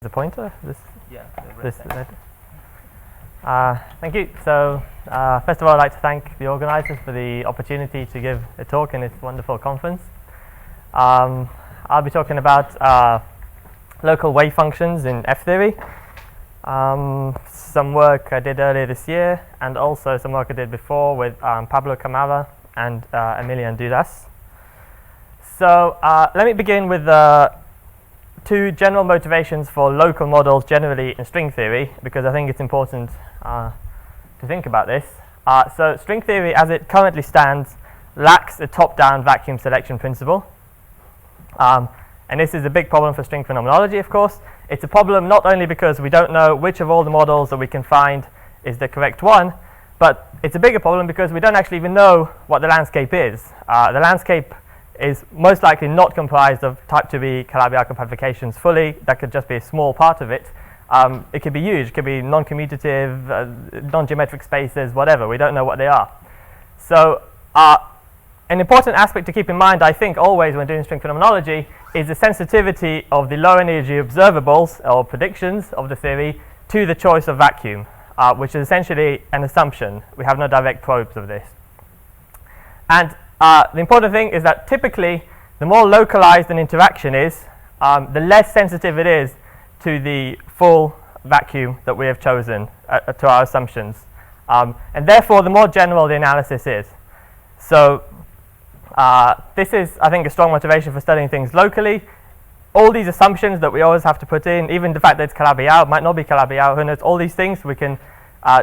The pointer? Yeah. Thank you. So, first of all, I'd like to thank the organisers for the opportunity to give a talk in this wonderful conference. I'll be talking about local wave functions in F-theory, some work I did earlier this year, and also some work I did before with Pablo Camara and Emilian Dudas. So, let me begin with two general motivations for local models generally in string theory, because I think it's important to think about this. So string theory as it currently stands lacks a top-down vacuum selection principle. And this is a big problem for string phenomenology, of course. It's a problem not only because we don't know which of all the models that we can find is the correct one, but it's a bigger problem because we don't actually even know what the landscape is. The landscape is most likely not comprised of type 2b Calabi-Yau compactifications fully. That could just be a small part of it. It could be huge. It could be non-commutative, non-geometric spaces, whatever. We don't know what they are. So an important aspect to keep in mind, I think, always when doing string phenomenology is the sensitivity of the low energy observables or predictions of the theory to the choice of vacuum, which is essentially an assumption. We have no direct probes of this. And the important thing is that typically the more localized an interaction is, the less sensitive it is to the full vacuum that we have chosen to our assumptions. And therefore the more general the analysis is. So this is, I think, a strong motivation for studying things locally. All these assumptions that we always have to put in, even the fact that it's Calabi-Yau, might not be Calabi-Yau, who knows, all these things, we can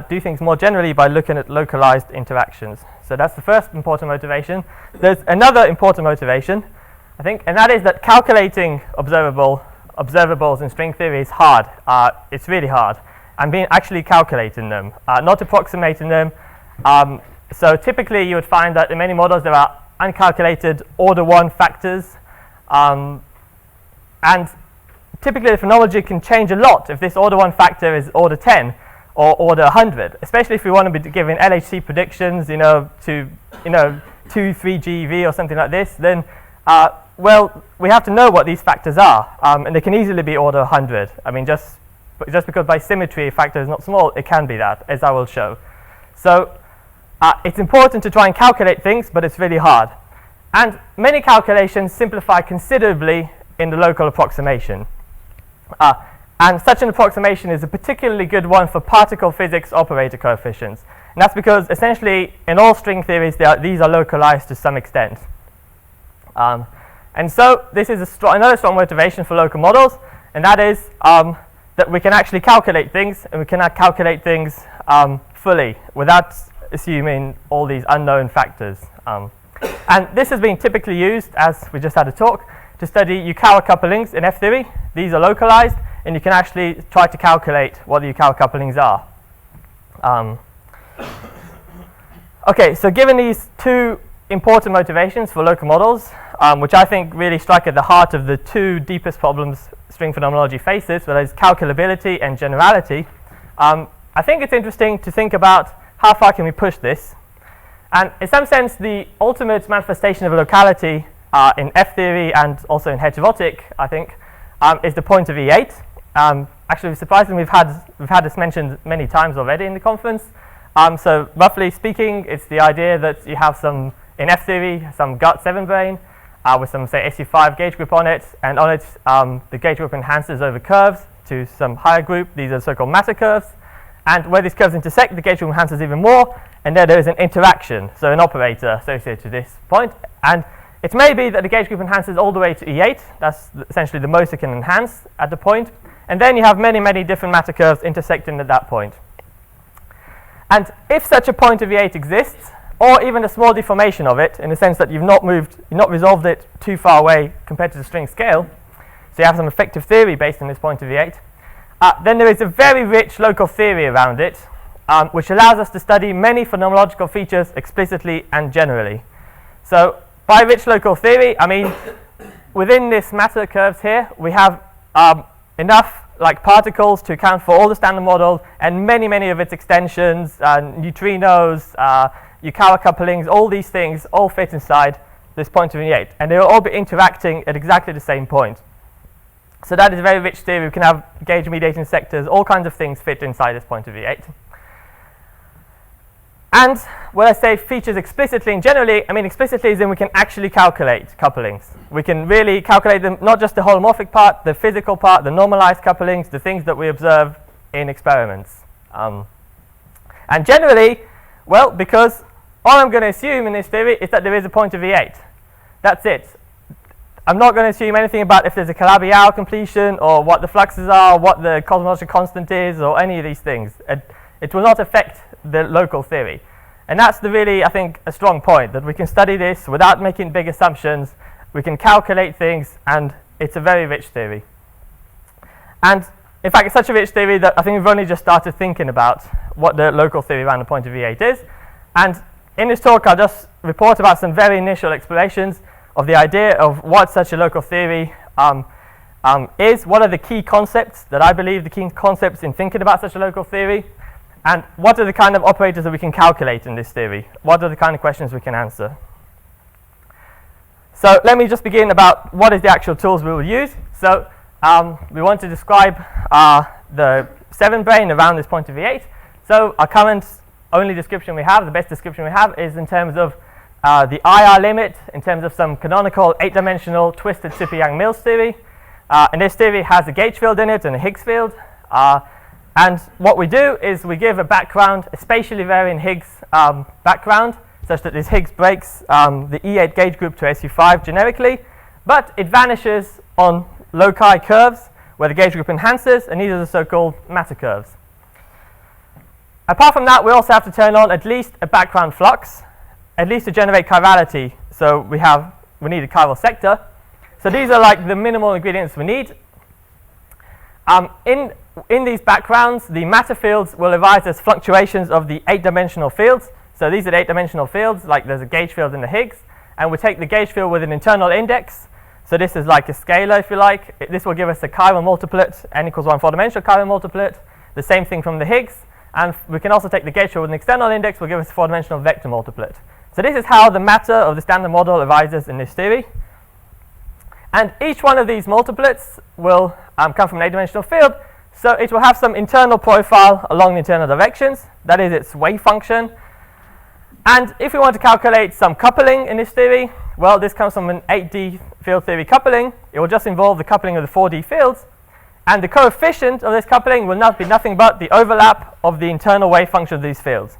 do things more generally by looking at localized interactions. So that's the first important motivation. There's another important motivation, I think, and that is that calculating observables in string theory is hard. It's really hard. And actually calculating them, not approximating them. So typically you would find that in many models there are uncalculated order 1 factors. And typically the phenomenology can change a lot if this order 1 factor is order 10. Or order 100, especially if we want to be giving LHC predictions, to 2, 3 GeV or something like this, then, well, we have to know what these factors are, and they can easily be order 100. I mean, just because by symmetry a factor is not small, it can be that, as I will show. So it's important to try and calculate things, but it's really hard. And many calculations simplify considerably in the local approximation. And such an approximation is a particularly good one for particle physics operator coefficients. And that's because essentially in all string theories these are localized to some extent. And so this is another strong motivation for local models, and that is that we can actually calculate things, and we cannot calculate things fully without assuming all these unknown factors. And this has been typically used, as we just had a talk, to study Yukawa couplings in F-theory. These are localized, and you can actually try to calculate what the Yukawa couplings are. Okay, so given these two important motivations for local models, which I think really strike at the heart of the two deepest problems string phenomenology faces, that is calculability and generality, I think it's interesting to think about how far can we push this. And in some sense, the ultimate manifestation of a locality in F-theory and also in heterotic, I think, is the point of E8. Actually, surprisingly, we've had this mentioned many times already in the conference. So roughly speaking, it's the idea that you have some, in F-theory, some GUT7 brane with some, say, SU5 gauge group on it, and on it, the gauge group enhances over curves to some higher group. These are so-called matter curves. And where these curves intersect, the gauge group enhances even more, and there is an interaction, so an operator associated to this point. And it may be that the gauge group enhances all the way to E8. That's essentially the most it can enhance at the point. And then you have many, many different matter curves intersecting at that point. And if such a point of E8 exists, or even a small deformation of it, in the sense that you've not resolved it too far away compared to the string scale, so you have some effective theory based on this point of E8, then there is a very rich local theory around it, which allows us to study many phenomenological features explicitly and generally. So by rich local theory, I mean, within this matter curves here, we have enough particles to account for all the standard model and many, many of its extensions, neutrinos, Yukawa couplings, all these things all fit inside this point of E8. And they will all be interacting at exactly the same point. So that is a very rich theory. We can have gauge mediating sectors, all kinds of things fit inside this point of V8. And when I say features explicitly and generally, I mean explicitly as in we can actually calculate couplings. We can really calculate them, not just the holomorphic part, the physical part, the normalized couplings, the things that we observe in experiments. And generally, well, because all I'm going to assume in this theory is that there is a point of V8. That's it. I'm not going to assume anything about if there's a Calabi-Yau completion or what the fluxes are, what the cosmological constant is, or any of these things. It will not affect the local theory. And that's the really, I think, a strong point, that we can study this without making big assumptions. We can calculate things, and it's a very rich theory. And in fact, it's such a rich theory that I think we've only just started thinking about what the local theory around the point of V8 is. And in this talk, I'll just report about some very initial explorations of the idea of what such a local theory is, what are the key concepts that I believe the key concepts in thinking about such a local theory, and what are the kind of operators that we can calculate in this theory, what are the kind of questions we can answer. So let me just begin about what is the actual tools we will use. So we want to describe the 7-brane around this point of V8. So our current only description we have, the best description we have, is in terms of the IR limit, in terms of some canonical 8-dimensional twisted Super-Yang-Mills theory. And this theory has a gauge field in it and a Higgs field. And what we do is we give a background, a spatially varying Higgs background, such that this Higgs breaks the E8 gauge group to SU5 generically, but it vanishes on loci curves where the gauge group enhances, and these are the so-called matter curves. Apart from that, we also have to turn on at least a background flux, at least to generate chirality. So we need a chiral sector. So these are like the minimal ingredients we need. In these backgrounds, the matter fields will arise as fluctuations of the 8-dimensional fields. So these are the 8-dimensional fields, like there's a gauge field in the Higgs, and we take the gauge field with an internal index. So this is like a scalar, if you like. This will give us a chiral multiplet, n equals 1 4-dimensional chiral multiplet. The same thing from the Higgs. And we can also take the gauge field with an external index, will give us a 4-dimensional vector multiplet. So this is how the matter of the standard model arises in this theory. And each one of these multiplets will come from an 8-dimensional field. So it will have some internal profile along the internal directions. That is its wave function. And if we want to calculate some coupling in this theory, well, this comes from an 8D field theory coupling. It will just involve the coupling of the 4D fields. And the coefficient of this coupling will not be nothing but the overlap of the internal wave function of these fields.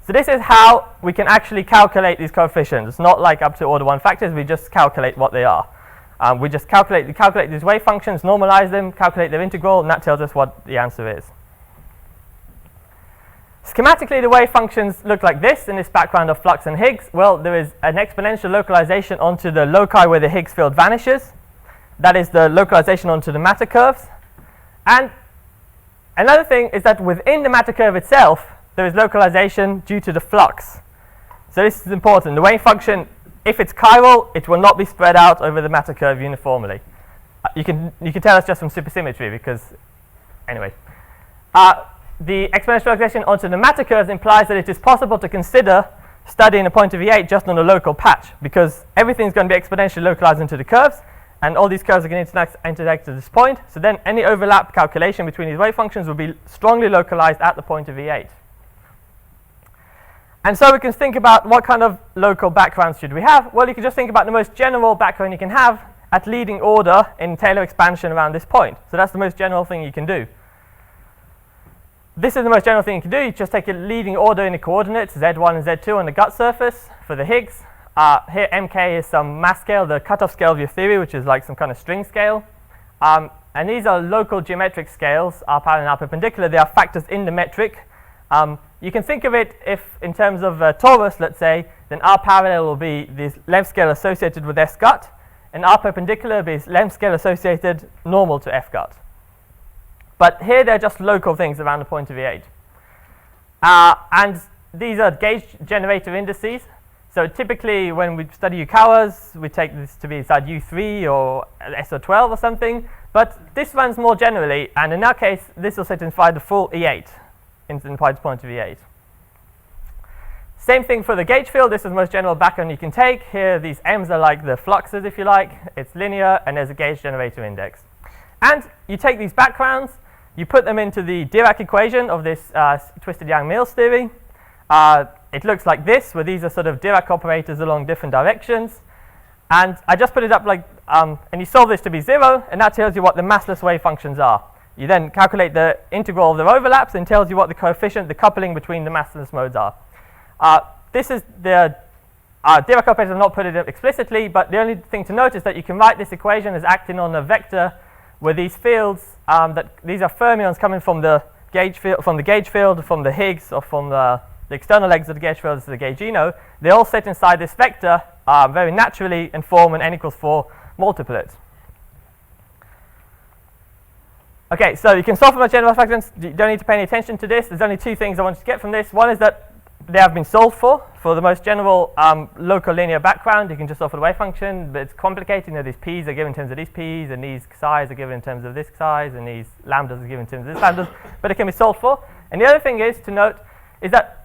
So this is how we can actually calculate these coefficients. It's not like up to order 1 factors. We just calculate what they are. We just calculate these wave functions, normalize them, calculate their integral, and that tells us what the answer is. Schematically, the wave functions look like this in this background of flux and Higgs. Well, there is an exponential localization onto the loci where the Higgs field vanishes. That is the localization onto the matter curves. And another thing is that within the matter curve itself, there is localization due to the flux. So this is important. The wave function, if it's chiral, it will not be spread out over the matter curve uniformly. You can tell us just from supersymmetry because, anyway. The exponential localization onto the matter curves implies that it is possible to consider studying a point of V8 just on a local patch, because everything's going to be exponentially localized into the curves, and all these curves are going to interact at this point. So then any overlap calculation between these wave functions will be strongly localized at the point of V8. And so we can think about what kind of local backgrounds should we have. Well, you can just think about the most general background you can have at leading order in Taylor expansion around this point. So that's the most general thing you can do. This is the most general thing you can do. You just take a leading order in the coordinates, Z1 and Z2 on the gut surface for the Higgs. Here mk is some mass scale, the cutoff scale of your theory, which is like some kind of string scale. And these are local geometric scales, R parallel and R perpendicular. They are factors in the metric. You can think of it if, in terms of torus, let's say, then R parallel will be this length scale associated with S gut, and R perpendicular will be length scale associated normal to F gut. But here they're just local things around the point of V8. And these are gauge generator indices. So typically when we study Yukawas, we take this to be inside U3 or SO12 or something. But this runs more generally, and in our case, this will sit inside the full E8, inside the point of E8. Same thing for the gauge field. This is the most general background you can take. Here, these M's are like the fluxes, if you like. It's linear, and there's a gauge generator index. And you take these backgrounds, you put them into the Dirac equation of this twisted Yang-Mills theory. It looks like this, where these are sort of Dirac operators along different directions. And I just put it up like, and you solve this to be 0, and that tells you what the massless wave functions are. You then calculate the integral of their overlaps and tells you what the coefficient, the coupling between the massless modes are. This is the Dirac operators have not put it explicitly, but the only thing to note is that you can write this equation as acting on a vector where these fields, these are fermions coming from the gauge field, from the Higgs, or from the external legs of the gauge field, this is the gaugino. They all sit inside this vector very naturally and form an n equals 4 multiplet. Okay, so you can solve for my general fractions. You don't need to pay any attention to this. There's only two things I want you to get from this. One is that they have been solved for the most general local linear background. You can just solve for the wave function, but it's complicated. You know, these p's are given in terms of these p's, and these psi's are given in terms of this psi's, and these lambdas are given in terms of this lambdas, but it can be solved for. And the other thing is to note is that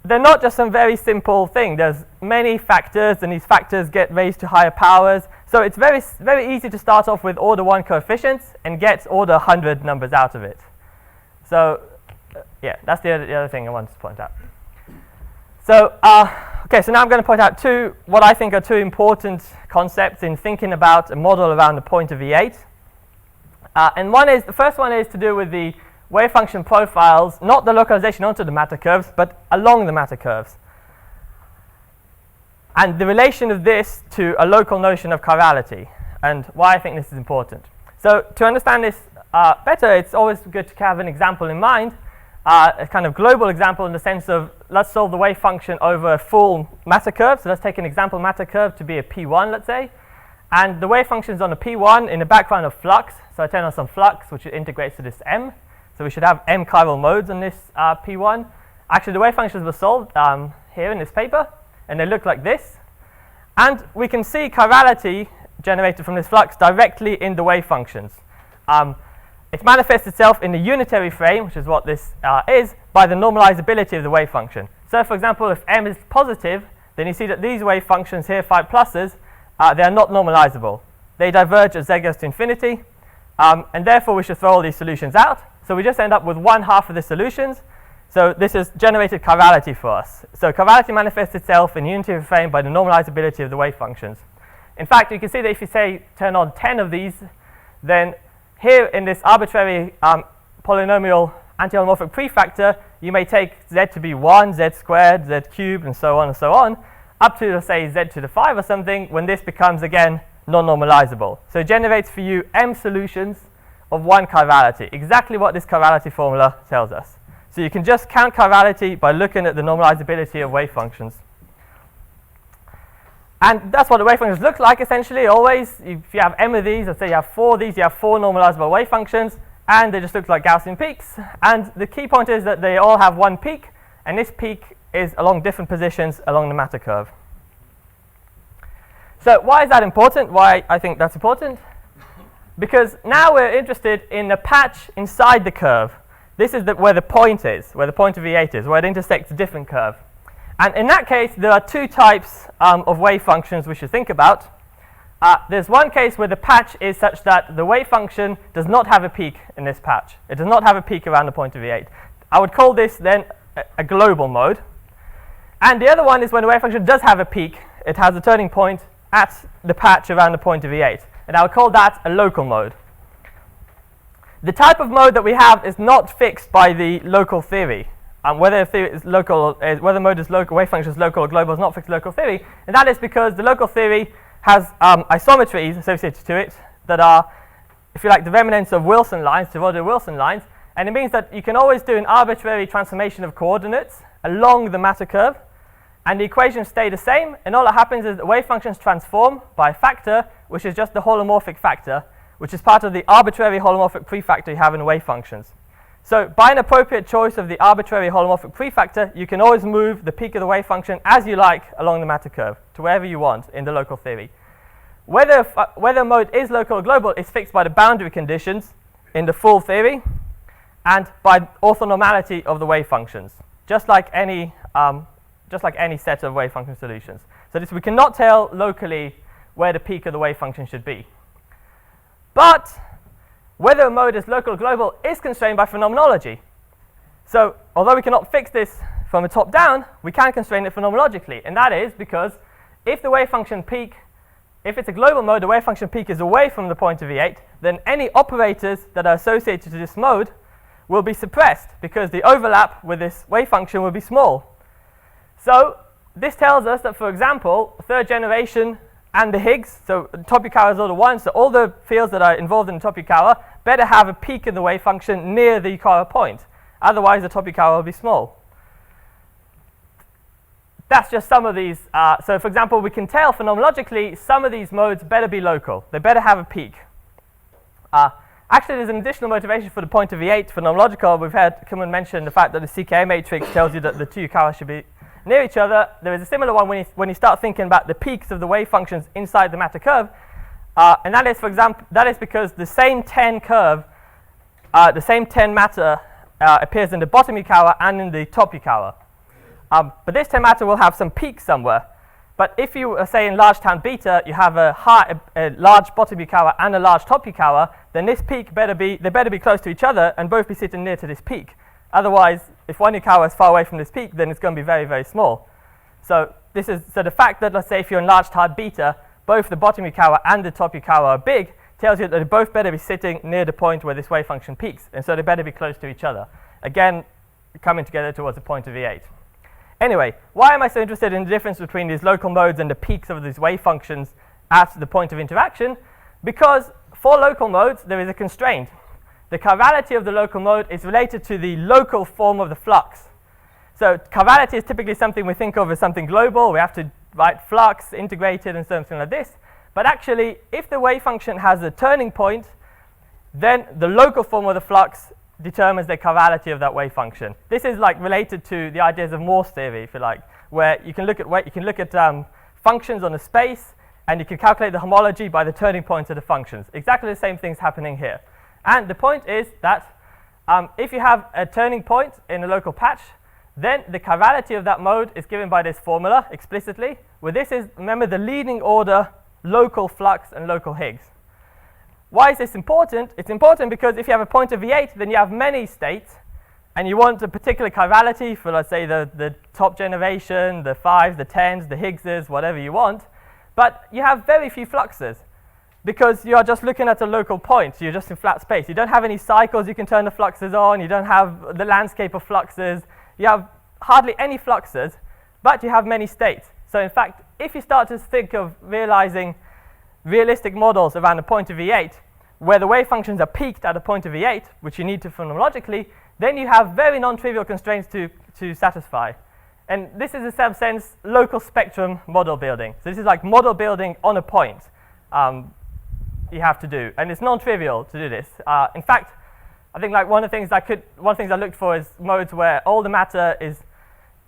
they're not just some very simple thing. There's many factors, and these factors get raised to higher powers. So it's very, very easy to start off with order 1 coefficients and get order 100 numbers out of it. So yeah, that's the other thing I wanted to point out. So okay, so now I'm going to point out what I think are two important concepts in thinking about a model around the point of V8. And the first one is to do with the wave function profiles, not the localization onto the matter curves, but along the matter curves. And the relation of this to a local notion of chirality, and why I think this is important. So to understand this better, it's always good to have an example in mind, a kind of global example in the sense of, let's solve the wave function over a full matter curve. So let's take an example matter curve to be a P1, let's say. And the wave function is on a P1 in a background of flux. So I turn on some flux, which integrates to this M. So we should have M chiral modes on this P1. Actually, the wave functions were solved here in this paper, and they look like this. And we can see chirality generated from this flux directly in the wave functions. It manifests itself in the unitary frame, which is what this is, by the normalizability of the wave function. So for example, if M is positive, then you see that these wave functions here, 5 pluses, they are not normalizable. They diverge as z goes to infinity, and therefore we should throw all these solutions out. So we just end up with 1/2 of the solutions. So this has generated chirality for us. So chirality manifests itself in the unitary frame by the normalizability of the wave functions. In fact, you can see that if you say turn on 10 of these, then here in this arbitrary polynomial anti-holomorphic prefactor, you may take z to be 1, z squared, z cubed, and so on, up to, let's say, z to the 5 or something, when this becomes, again, non-normalizable. So it generates for you m solutions of 1 chirality, exactly what this chirality formula tells us. So you can just count chirality by looking at the normalizability of wave functions. And that's what the wave functions look like, essentially, always. If you have m of these, let's say you have 4 of these, you have 4 normalizable wave functions, and they just look like Gaussian peaks. And the key point is that they all have 1 peak, and this peak is along different positions along the matter curve. So why is that important? Why I think that's important? Because now we're interested in the patch inside the curve. This is where the point is, where the point of V8 is, where it intersects a different curve. And in that case, there are 2 types of wave functions we should think about. There's one case where the patch is such that the wave function does not have a peak in this patch. It does not have a peak around the point of V8. I would call this then a global mode. And the other one is when the wave function does have a peak. It has a turning point at the patch around the point of V8. And I would call that a local mode. The type of mode that we have is not fixed by the local theory. Whether mode is local, wave function is local or global is not fixed local theory, and that is because the local theory has isometries associated to it that are, if you like, the remnants of Wilson lines, Tirode Wilson lines, and it means that you can always do an arbitrary transformation of coordinates along the matter curve, and the equations stay the same, and all that happens is that wave functions transform by a factor, which is just the holomorphic factor, which is part of the arbitrary holomorphic prefactor you have in wave functions. So by an appropriate choice of the arbitrary holomorphic prefactor, you can always move the peak of the wave function as you like along the matter curve to wherever you want in the local theory. Whether mode is local or global is fixed by the boundary conditions in the full theory and by orthonormality of the wave functions, just like any set of wave function solutions. So we cannot tell locally where the peak of the wave function should be. But whether a mode is local or global is constrained by phenomenology. So although we cannot fix this from the top down, we can constrain it phenomenologically, and that is because if the wave function peak, if it's a global mode, the wave function peak is away from the point of V8, then any operators that are associated to this mode will be suppressed because the overlap with this wave function will be small. So this tells us that, for example, third generation and the Higgs, so Tokugawa is order 1, so all the fields that are involved in the Tokugawa better have a peak in the wave function near the Yukawa point. Otherwise, the Tokugawa will be small. That's just some of these. So, for example, we can tell phenomenologically some of these modes better be local. They better have a peak. Actually, there's an additional motivation for the point of V8 phenomenological. We've had Kumon mention the fact that the CKA matrix tells you that the two Yukawa should be near each other. There is a similar one when you start thinking about the peaks of the wave functions inside the matter curve. And that is, for example, that is because the same 10 curve, the same 10 matter appears in the bottom Yukawa and in the top Yukawa. But this 10 matter will have some peak somewhere. But if you say in large town beta, you have a large bottom Yukawa and a large top Yukawa, then this peak they better be close to each other and both be sitting near to this peak. Otherwise, if one Yukawa is far away from this peak, then it's going to be very, very small. So the fact that, let's say, if you're in large town beta, both the bottom Yukawa and the top Yukawa are big, tells you that they both better be sitting near the point where this wave function peaks, and so they better be close to each other. Again, coming together towards the point of V8. Anyway, why am I so interested in the difference between these local modes and the peaks of these wave functions at the point of interaction? Because for local modes, there is a constraint. The chirality of the local mode is related to the local form of the flux. So chirality is typically something we think of as something global. We have to write flux, integrated, and something like this. But actually, if the wave function has a turning point, then the local form of the flux determines the chirality of that wave function. This is like related to the ideas of Morse theory, if you like, where you can look at functions on a space, and you can calculate the homology by the turning points of the functions. Exactly the same thing's happening here. And the point is that if you have a turning point in a local patch, then the chirality of that mode is given by this formula explicitly, where this is, remember, the leading order local flux and local Higgs. Why is this important? It's important because if you have a point of V8, then you have many states, and you want a particular chirality for, let's say, the top generation, the 5s, the 10s, the Higgses, whatever you want, but you have very few fluxes because you are just looking at a local point. You're just in flat space. You don't have any cycles you can turn the fluxes on. You don't have the landscape of fluxes. You have hardly any fluxes, but you have many states. So in fact, if you start to think of realizing realistic models around a point of V8, where the wave functions are peaked at a point of V8, which you need to phenomenologically, then you have very non-trivial constraints to satisfy. And this is, in some sense, local spectrum model building. So this is like model building on a point you have to do. And it's non-trivial to do this. In fact, I think like one of the things I looked for is modes where all the matter is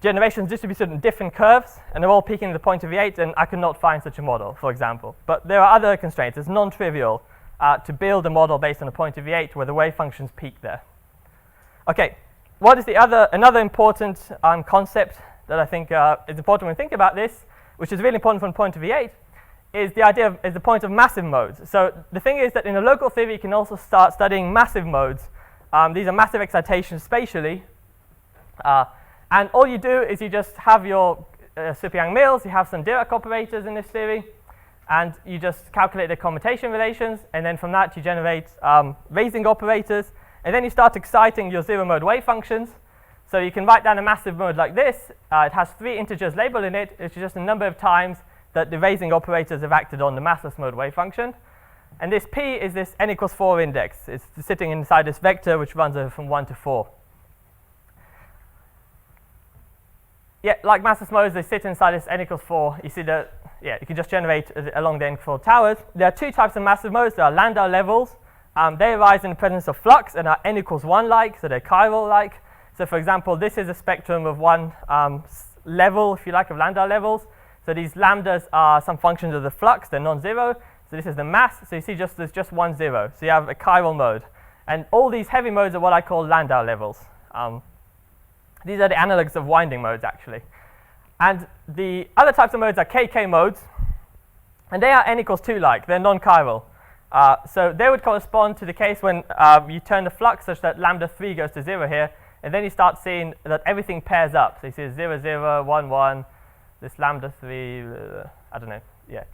generations distributed in different curves, and they're all peaking at the point of V8, and I could not find such a model, for example. But there are other constraints. It's non-trivial to build a model based on a point of V8 where the wave functions peak there. Okay, what is another important concept that I think is important when we think about this, which is really important from the point of V8, is the point of massive modes. So the thing is that in a local theory, you can also start studying massive modes. These are massive excitations spatially. And all you do is you just have your Super-Yang-Mills, you have some Dirac operators in this theory, and you just calculate the commutation relations, and then from that you generate raising operators, and then you start exciting your zero-mode wave functions. So you can write down a massive mode like this. It has 3 integers labeled in it. It's just a number of times that the raising operators have acted on the massless mode wave function. And this P is this n equals 4 index. It's sitting inside this vector which runs over from 1 to 4. Yeah, like massless modes, they sit inside this n equals 4. You see that, yeah, you can just generate along the n equals 4 towers. There are 2 types of massive modes. There are Landau levels. They arise in the presence of flux and are n equals 1-like, so they're chiral-like. So for example, this is a spectrum of one level, if you like, of Landau levels. So these lambdas are some functions of the flux. They're non-zero. So this is the mass. So you see there's just 1, 0. So you have a chiral mode. And all these heavy modes are what I call Landau levels. These are the analogs of winding modes, actually. And the other types of modes are KK modes. And they are n equals 2-like. They're non-chiral. So they would correspond to the case when you turn the flux such that lambda 3 goes to 0 here, and then you start seeing that everything pairs up. So you see 0, 0, 1, 1, this lambda 3, I don't know, yeah,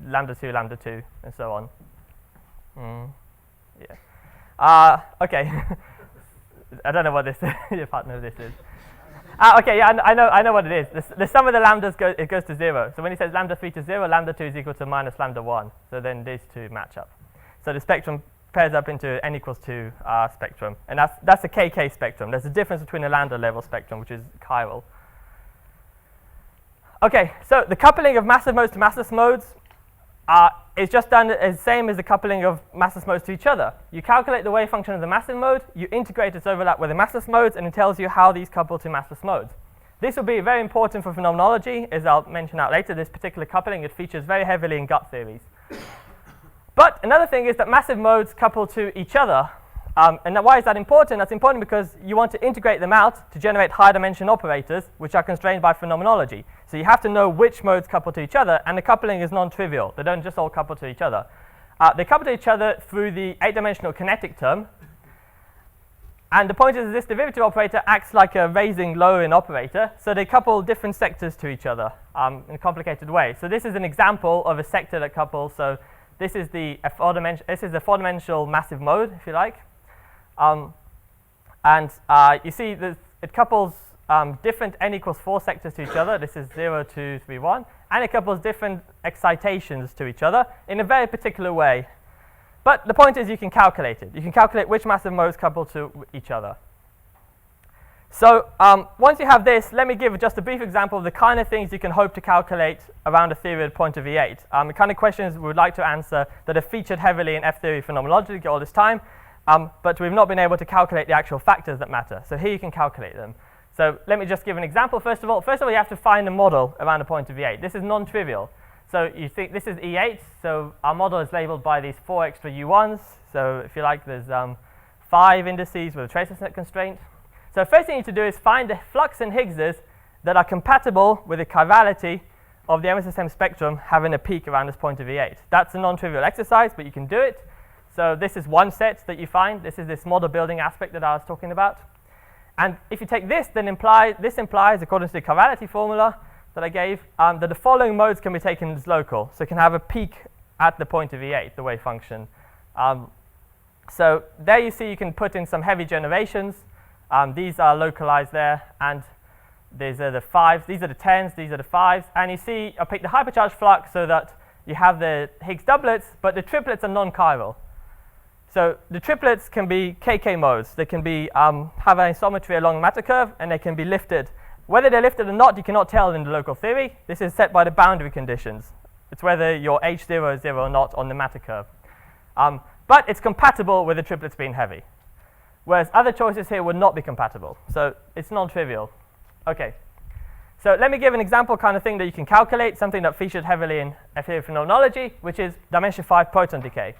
lambda 2, and so on. Yeah. Okay. I don't know what this is. Your partner, this is. Okay, yeah, I know what it is. The sum of the lambdas goes to 0. So when he says lambda 3 to 0, lambda 2 is equal to minus lambda 1. So then these two match up. So the spectrum pairs up into n equals 2 spectrum. And that's a KK spectrum. There's a difference between a lambda level spectrum, which is chiral. Okay, so the coupling of massive modes to massless modes is just done the same as the coupling of massless modes to each other. You calculate the wave function of the massive mode, you integrate its overlap with the massless modes, and it tells you how these couple to massless modes. This will be very important for phenomenology, as I'll mention out later. This particular coupling, it features very heavily in gut theories. But another thing is that massive modes couple to each other. And why is that important? That's important because you want to integrate them out to generate high dimension operators, which are constrained by phenomenology. So you have to know which modes couple to each other, and the coupling is non-trivial. They don't just all couple to each other. They couple to each other through the 8-dimensional kinetic term. And the point is that this derivative operator acts like a raising-lowering operator, so they couple different sectors to each other in a complicated way. So this is an example of a sector that couples. So this is the four-dimensional massive mode, if you like. You see that it couples different n equals 4 sectors to each other. This is 0, 2, 3, 1. And it couples different excitations to each other in a very particular way. But the point is you can calculate it. You can calculate which massive modes couple to each other. So once you have this, let me give just a brief example of the kind of things you can hope to calculate around a theory at point of V8. The kind of questions we would like to answer that have featured heavily in F-theory phenomenology all this time. But we've not been able to calculate the actual factors that matter. So here you can calculate them. So let me just give an example. First of all, you have to find a model around a point of V8. This is non-trivial. So you think this is E8. So our model is labeled by these 4 extra U1s. So if you like, there's 5 indices with a trace set constraint. So first thing you need to do is find the flux and Higgses that are compatible with the chirality of the MSSM spectrum having a peak around this point of V8. That's a non-trivial exercise, but you can do it. So this is one set that you find. This is this model building aspect that I was talking about. And if you take this, then this implies, according to the chirality formula that I gave, that the following modes can be taken as local. So it can have a peak at the point of E8, the wave function. So there you see you can put in some heavy generations. These are localized there. And these are the 5s. These are the 10s. These are the 5s. And you see I picked the hypercharged flux so that you have the Higgs doublets, but the triplets are non-chiral. So the triplets can be KK modes. They can be have isometry along the matter curve, and they can be lifted. Whether they're lifted or not, you cannot tell in the local theory. This is set by the boundary conditions. It's whether your H0 is 0 or not on the matter curve. But it's compatible with the triplets being heavy, whereas other choices here would not be compatible. So it's non-trivial. OK. So let me give an example kind of thing that you can calculate, something that featured heavily in F-theory phenomenology, which is dimension 5 proton decay.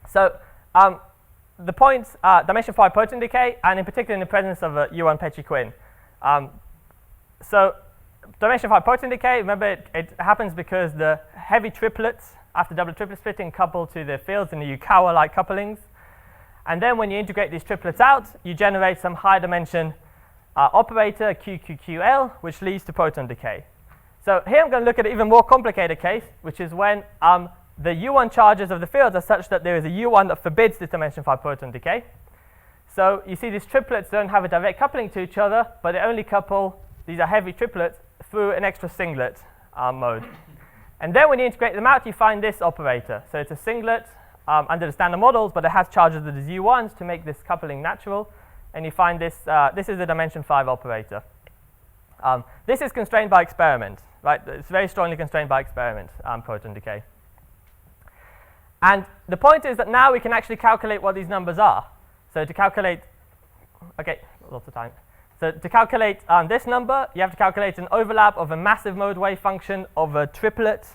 So the points dimension 5 proton decay, and in particular in the presence of a U1 Petri-Quinn. So dimension 5 proton decay, remember it happens because the heavy triplets, after double triplet splitting, couple to the fields in the Yukawa-like couplings. And then when you integrate these triplets out, you generate some high dimension operator, QQQL, which leads to proton decay. So here I'm going to look at an even more complicated case, which is when the U1 charges of the fields are such that there is a U1 that forbids this dimension 5 proton decay. So you see these triplets don't have a direct coupling to each other, but they only couple, these are heavy triplets, through an extra singlet mode. And then when you integrate them out, you find this operator. So it's a singlet under the standard models, but it has charges of the U1s to make this coupling natural. And you find this, this is a dimension 5 operator. This is constrained by experiment, right? It's very strongly constrained by experiment, proton decay. And the point is that now we can actually calculate what these numbers are. So to calculate, OK, lots of time. So to calculate this number, you have to calculate an overlap of a massive mode wave function of a triplet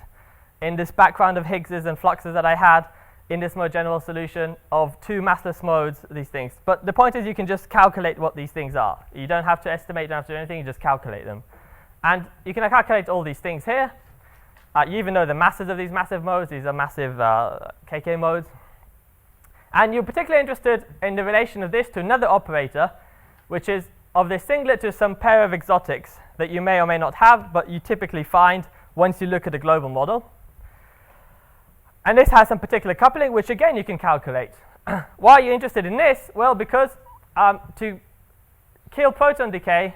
in this background of Higgses and fluxes that I had in this more general solution of 2 massless modes, these things. But the point is you can just calculate what these things are. You don't have to estimate, you don't have to do anything, you just calculate them. And you can calculate all these things here. You even know the masses of these massive modes. These are massive KK modes. And you're particularly interested in the relation of this to another operator, which is of this singlet to some pair of exotics that you may or may not have, but you typically find once you look at a global model. And this has some particular coupling, which again you can calculate. Why are you interested in this? Well, because to kill proton decay,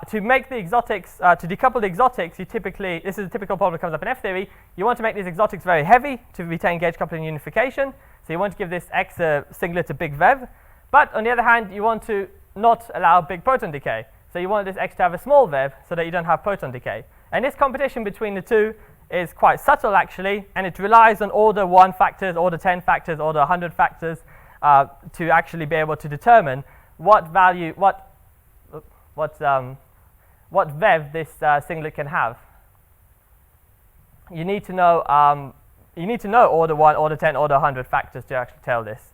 to make the exotics, to decouple the exotics, you typically, this is a typical problem that comes up in F-theory, you want to make these exotics very heavy to retain gauge coupling unification, so you want to give this X singlet a big VEV, but on the other hand, you want to not allow big proton decay, so you want this X to have a small VEV so that you don't have proton decay. And this competition between the two is quite subtle actually, and it relies on order 1 factors, order 10 factors, order 100 factors to actually be able to determine what value, what VEV this singlet can have. You need to know order 1, order 10, order 100 factors to actually tell this.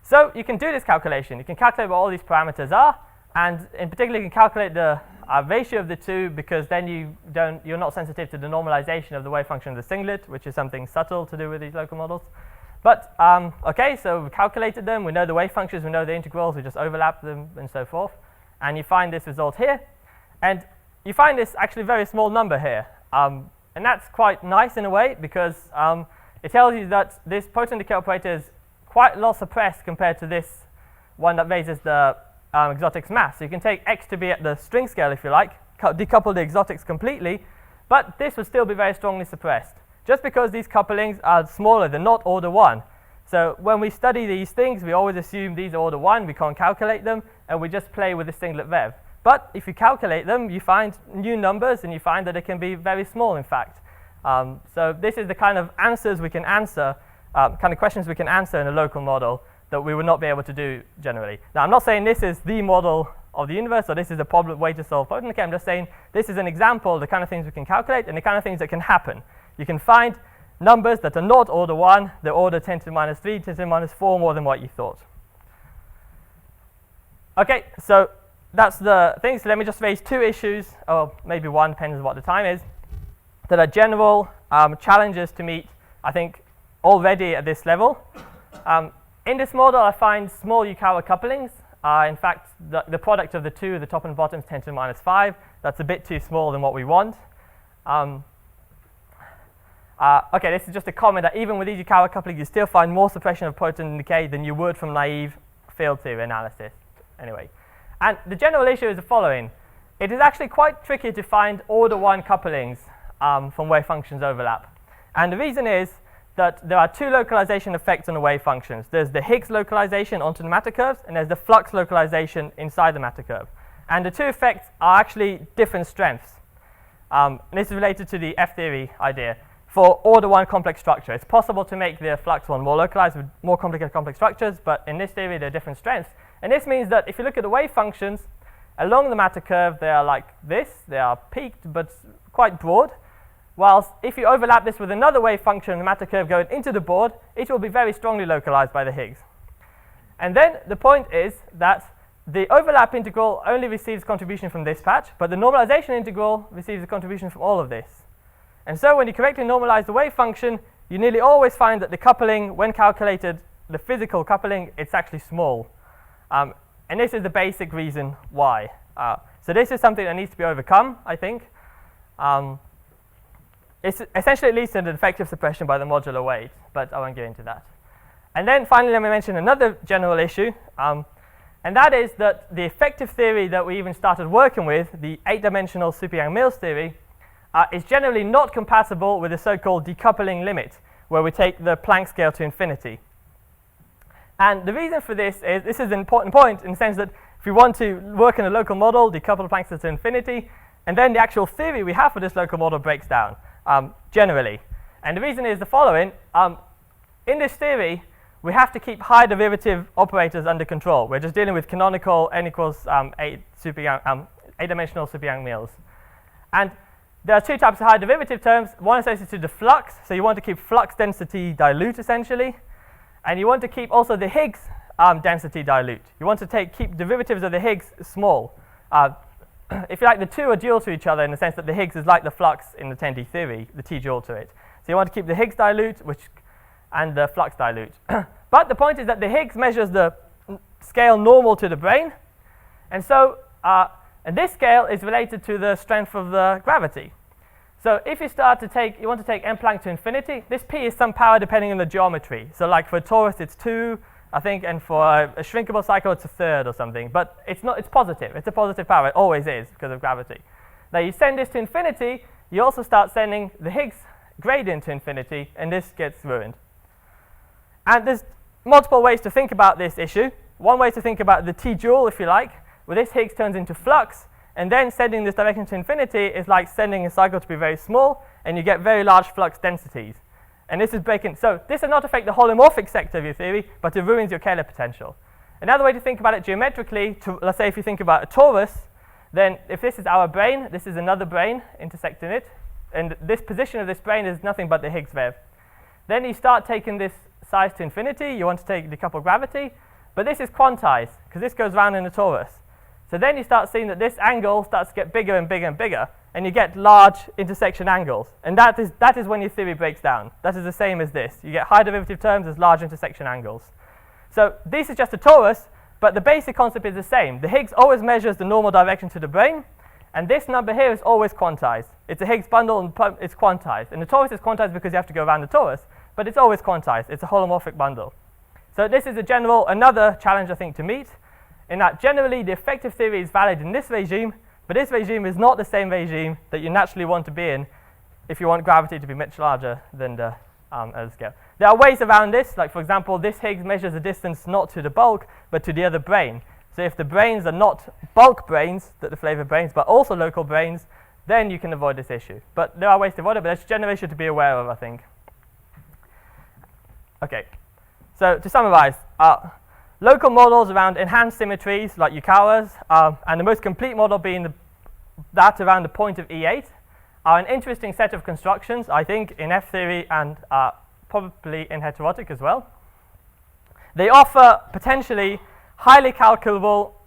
So you can do this calculation. You can calculate what all these parameters are, and in particular you can calculate the ratio of the two, because then you're not sensitive to the normalization of the wave function of the singlet, which is something subtle to do with these local models. But okay, so we calculated them. We know the wave functions. We know the integrals. We just overlap them and so forth. And you find this result here. And you find this actually very small number here. And that's quite nice in a way, because it tells you that this proton decay operator is quite a lot suppressed compared to this one that raises the exotics mass. So you can take X to be at the string scale, if you like, decouple the exotics completely, but this would still be very strongly suppressed, just because these couplings are smaller. They're not order 1. So when we study these things, we always assume these are order 1. We can't calculate them, and we just play with the singlet VEV. But if you calculate them, you find new numbers, and you find that it can be very small, in fact. So this is the kind of answers we can answer, kind of questions we can answer in a local model that we would not be able to do generally. Now, I'm not saying this is the model of the universe, or this is a problem way to solve proton decay. I'm just saying this is an example of the kind of things we can calculate and the kind of things that can happen. You can find numbers that are not order 1, they're order 10 to the minus 3, 10 to the minus 4 more than what you thought. Okay, so that's the thing. So let me just raise 2 issues, or maybe 1, depends on what the time is, that are general challenges to meet, I think, already at this level. In this model, I find small Yukawa couplings. In fact, the product of the two, the top and bottom, is 10 to the minus 5. That's a bit too small than what we want. Okay, this is just a comment that even with these Yukawa couplings, you still find more suppression of proton decay than you would from naive field theory analysis. Anyway, and the general issue is the following. It is actually quite tricky to find order 1 couplings from wave functions overlap. And the reason is that there are 2 localization effects on the wave functions. There's the Higgs localization onto the matter curves, and there's the flux localization inside the matter curve. And the 2 effects are actually different strengths. And this is related to the F-theory idea. For order 1 complex structure, it's possible to make the flux one more localized with more complicated complex structures, but in this theory, they're different strengths. And this means that if you look at the wave functions, along the matter curve, they are like this. They are peaked, but quite broad. Whilst if you overlap this with another wave function, the matter curve going into the board, it will be very strongly localized by the Higgs. And then the point is that the overlap integral only receives contribution from this patch, but the normalization integral receives a contribution from all of this. And so when you correctly normalize the wave function, you nearly always find that the coupling, when calculated, the physical coupling, it's actually small. And this is the basic reason why. So this is something that needs to be overcome, I think. It's essentially it leads to an effective suppression by the modular weight, but I won't get into that. And then finally, let me mention another general issue, and that is that the effective theory that we even started working with, the 8-dimensional super Yang-Mills theory, is generally not compatible with the so-called decoupling limit, where we take the Planck scale to infinity. And the reason for this is an important point in the sense that if we want to work in a local model, decouple the Planck scale to infinity, and then the actual theory we have for this local model breaks down. Generally. And the reason is the following. In this theory, we have to keep high derivative operators under control. We're just dealing with canonical n equals 8-dimensional super Yang-Mills. And there are 2 types of high derivative terms. One is associated to the flux. So you want to keep flux density dilute, essentially. And you want to keep also the Higgs density dilute. You want to keep derivatives of the Higgs small. if you like, the two are dual to each other in the sense that the Higgs is like the flux in the 10D theory, the T dual to it. So you want to keep the Higgs dilute and the flux dilute. But the point is that the Higgs measures the scale normal to the brain, and so and this scale is related to the strength of the gravity. So if you want to take m Planck to infinity, this p is some power depending on the geometry. So like for a torus it's 2, I think, and for a shrinkable cycle it's a third or something. But it's positive. It's a positive power. It always is because of gravity. Now you send this to infinity, you also start sending the Higgs gradient to infinity, and this gets ruined. And there's multiple ways to think about this issue. One way to think about the T dual, if you like, where this Higgs turns into flux, and then sending this direction to infinity is like sending a cycle to be very small, and you get very large flux densities. And this is breaking. So this does not affect the holomorphic sector of your theory, but it ruins your Kähler potential. Another way to think about it geometrically, let's say if you think about a torus, then if this is our brain, this is another brain intersecting it, and this position of this brain is nothing but the Higgs wave. Then you start taking this size to infinity. You want to take decoupled gravity, but this is quantized because this goes round in a torus. So then you start seeing that this angle starts to get bigger and bigger and bigger, and you get large intersection angles. And that is when your theory breaks down. That is the same as this. You get high derivative terms as large intersection angles. So this is just a torus, but the basic concept is the same. The Higgs always measures the normal direction to the brain, and this number here is always quantized. It's a Higgs bundle, and it's quantized. And the torus is quantized because you have to go around the torus, but it's always quantized. It's a holomorphic bundle. So this is another challenge, I think, to meet, in that generally the effective theory is valid in this regime, but this regime is not the same regime that you naturally want to be in if you want gravity to be much larger than the other scale. There are ways around this, like for example, this Higgs measures the distance not to the bulk, but to the other brain. So if the brains are not bulk brains, that the flavor brains, but also local brains, then you can avoid this issue. But there are ways to avoid it, but that's generation to be aware of, I think. Okay, so to summarize, local models around enhanced symmetries like Yukawa's, and the most complete model being that around the point of E8, are an interesting set of constructions, I think, in F-theory and probably in heterotic as well. They offer potentially highly calculable,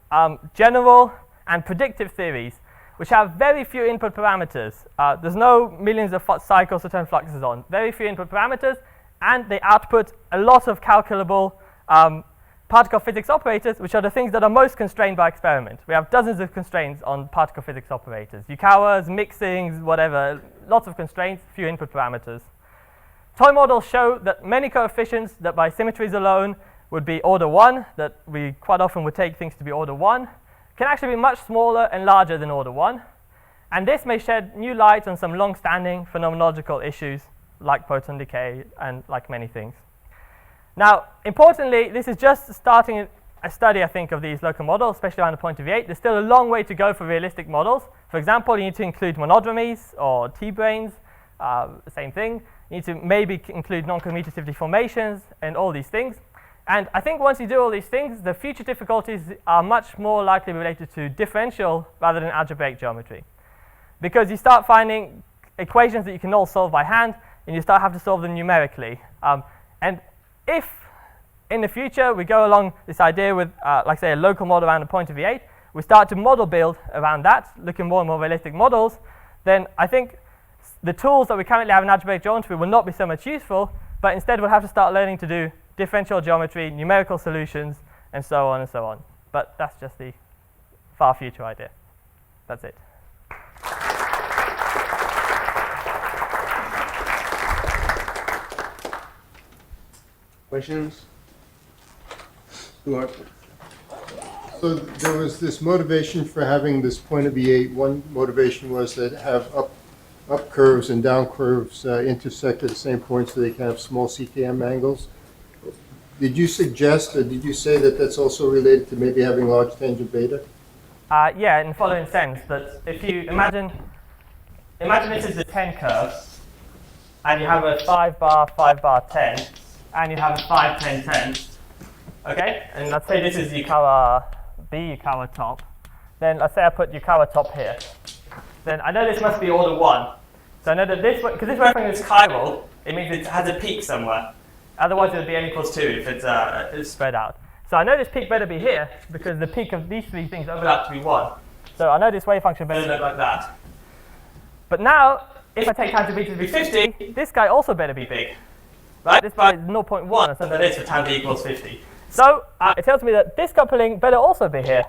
general and predictive theories, which have very few input parameters. There's no millions of cycles to turn fluxes on, very few input parameters, and they output a lot of calculable particle physics operators, which are the things that are most constrained by experiment. We have dozens of constraints on particle physics operators. Yukawas, mixings, whatever, lots of constraints, few input parameters. Toy models show that many coefficients that by symmetries alone would be order 1, that we quite often would take things to be order 1, can actually be much smaller and larger than order 1. And this may shed new light on some long-standing phenomenological issues like proton decay and like many things. Now, importantly, this is just starting a study, I think, of these local models, especially around the point of E8. There's still a long way to go for realistic models. For example, you need to include monodromies or T-branes, same thing. You need to maybe include non-commutative deformations and all these things. And I think once you do all these things, the future difficulties are much more likely related to differential rather than algebraic geometry. Because you start finding equations that you can all solve by hand, and you start having to solve them numerically. And if in the future we go along this idea with, like say, a local model around a point of E8, we start to model build around that, looking more and more realistic models, then I think the tools that we currently have in algebraic geometry will not be so much useful, but instead we'll have to start learning to do differential geometry, numerical solutions, and so on and so on. But that's just the far future idea. That's it. Questions? Stuart? So there was this motivation for having this point of E8. One motivation was that have up curves and down curves intersect at the same point so they can have small CTM angles. Did you suggest, or did you say that that's also related to maybe having large tangent beta? Yeah, in the following sense, that if you imagine this is the 10 curve, and you have a 5 bar, 10, and you have a 5, 10, 10, okay? And let's say this is Yukawa B, Yukawa top. Then let's say I put Yukawa top here. Then I know this must be order 1. So I know that this, because this reference is chiral, it means it has a peak somewhere. Otherwise it would be n equals 2 if it's spread out. So I know this peak better be here, because the peak of these three things overlap to be 1. So I know this wave function better look like that. But now, if I take tangent beta to be 50, this guy also better be big. Right? This guy is 0.1 or something like this for tan b equals 50. So it tells me that this coupling better also be here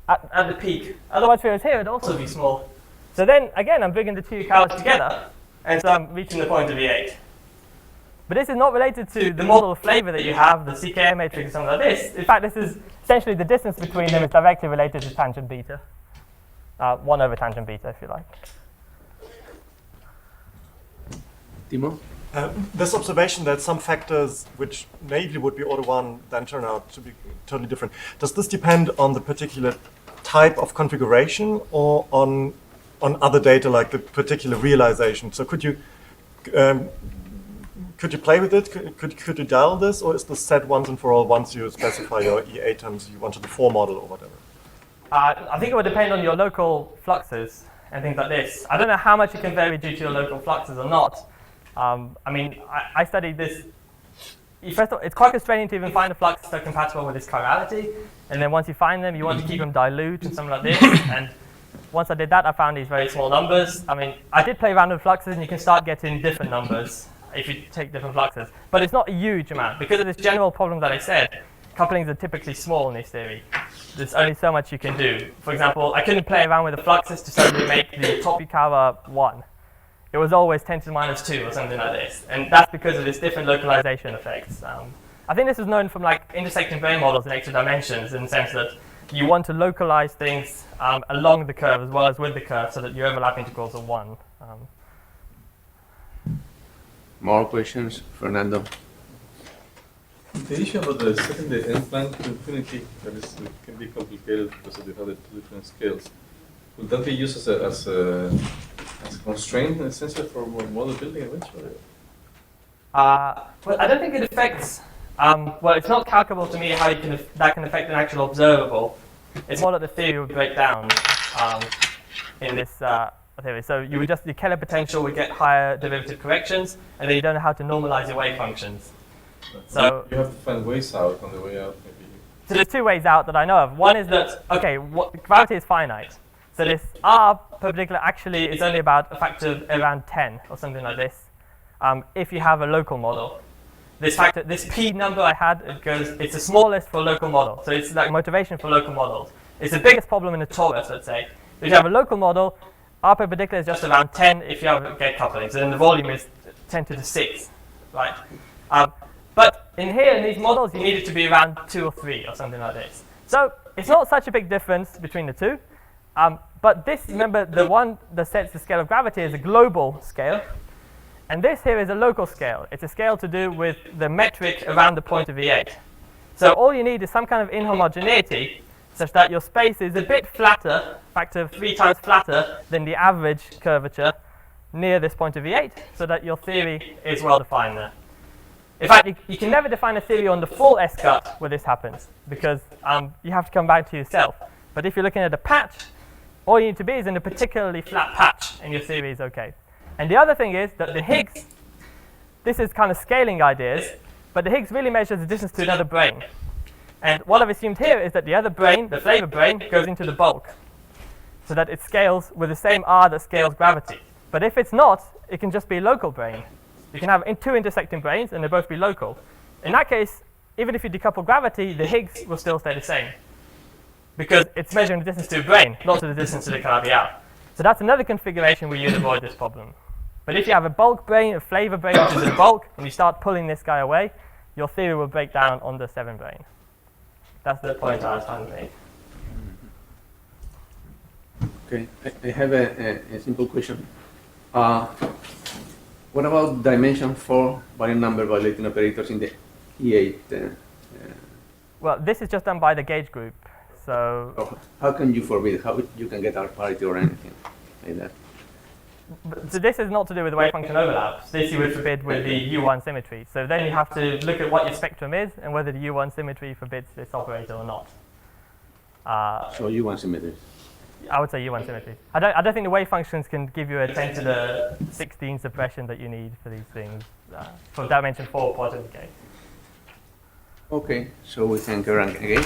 at the peak. Otherwise, if it was here, it would also be small. So then, again, I'm bringing the two curves together, and so I'm reaching the point of V8. But this is not related to the model of flavor that you have, the CKM matrix or something like this. In fact, this is essentially the distance between them is directly related to tangent beta. 1 over tangent beta, if you like. Timo? This observation that some factors which naively would be order 1 then turn out to be totally different. Does this depend on the particular type of configuration or on other data like the particular realization? So could you play with it? Could you dial this, or is this set once and for all once you specify your E atoms you want to the 4 model or whatever? I think it would depend on your local fluxes and things like this. I don't know how much it can vary due to your local fluxes or not. I mean, I studied this. First of all, it's quite constraining to even find a flux that's compatible with this chirality. And then once you find them, you want to keep them dilute and something like this. And once I did that, I found these very small numbers. I mean, I did play around with fluxes, and you can start getting different numbers if you take different fluxes. But it's not a huge amount. Because of this general problem that I said, couplings are typically small in this theory. There's only so much you can do. For example, I couldn't play around with the fluxes to suddenly make the top Yukawa 1. It was always 10 to the minus 2 or something like this. And that's because of this different localization effects. I think this is known from like intersecting brane models in extra dimensions in the sense that you want to localize things along the curve as well as with the curve so that your overlap integrals are 1. More questions, Fernando? The issue about the setting the end plan to infinity that is can be complicated because you have the 2 different scales. Would that be used as a constraint essentially for model building eventually? Well, I don't think it affects. Well, it's not calculable to me how that can affect an actual observable. It's more that the theory would break down in this theory. So you would the Keller potential would get higher derivative corrections, and then you don't know how to normalize your wave functions. So you have to find ways out on the way out, maybe. So there's 2 ways out that I know of. One is that gravity is finite. So this R perpendicular actually is only about a factor of around 10 or something like this. If you have a local model, this P number I had, it's the smallest for a local model. So it's like motivation for local models. It's the biggest problem in a torus, let's say. If you have a local model, R perpendicular is just around 10 if you have a gate coupling. So then the volume is 10 to the 6, right? But in here, in these models, you need it to be around 2 or 3 or something like this. So it's not such a big difference between the 2. But this, remember, the one that sets the scale of gravity is a global scale. And this here is a local scale. It's a scale to do with the metric around the point of V8. So all you need is some kind of inhomogeneity such that your space is a bit flatter, factor of 3 times flatter than the average curvature near this point of V8, so that your theory is well defined there. In fact, you can never define a theory on the full S-cut where this happens, because you have to come back to yourself. But if you're looking at a patch, all you need to be is in a particularly flat patch, and your theory is okay. And the other thing is that the Higgs, this is kind of scaling ideas, but the Higgs really measures the distance to another brane. And what I've assumed here is that the other brane, the flavor brane, goes into the bulk, so that it scales with the same R that scales gravity. But if it's not, it can just be a local brane. You can have 2 intersecting branes, and they'll both be local. In that case, even if you decouple gravity, the Higgs will still stay the same, because it's measuring the distance to a brane, not to the distance to the Calabi-Yau. So that's another configuration where you'd avoid this problem. But if you have a bulk brane, a flavor brane, which is a bulk, and you start pulling this guy away, your theory will break down on the 7 brane. That's the point I was trying to make. Okay, I have a simple question. What about dimension 4 variant number violating operators in the E8? Well, this is just done by the gauge group. So how can you forbid? How you can get R parity or anything like that? So this is not to do with the wave function overlaps. This you would forbid with the U1 symmetry. So then you have to look at what your spectrum is and whether the U1 symmetry forbids this operator or not. So U1 symmetry. I would say U1 symmetry. I don't think the wave functions can give you a 10 to the 16 suppression that you need for these things for dimension 4 quadrant decay. Okay, so we thank Eran again.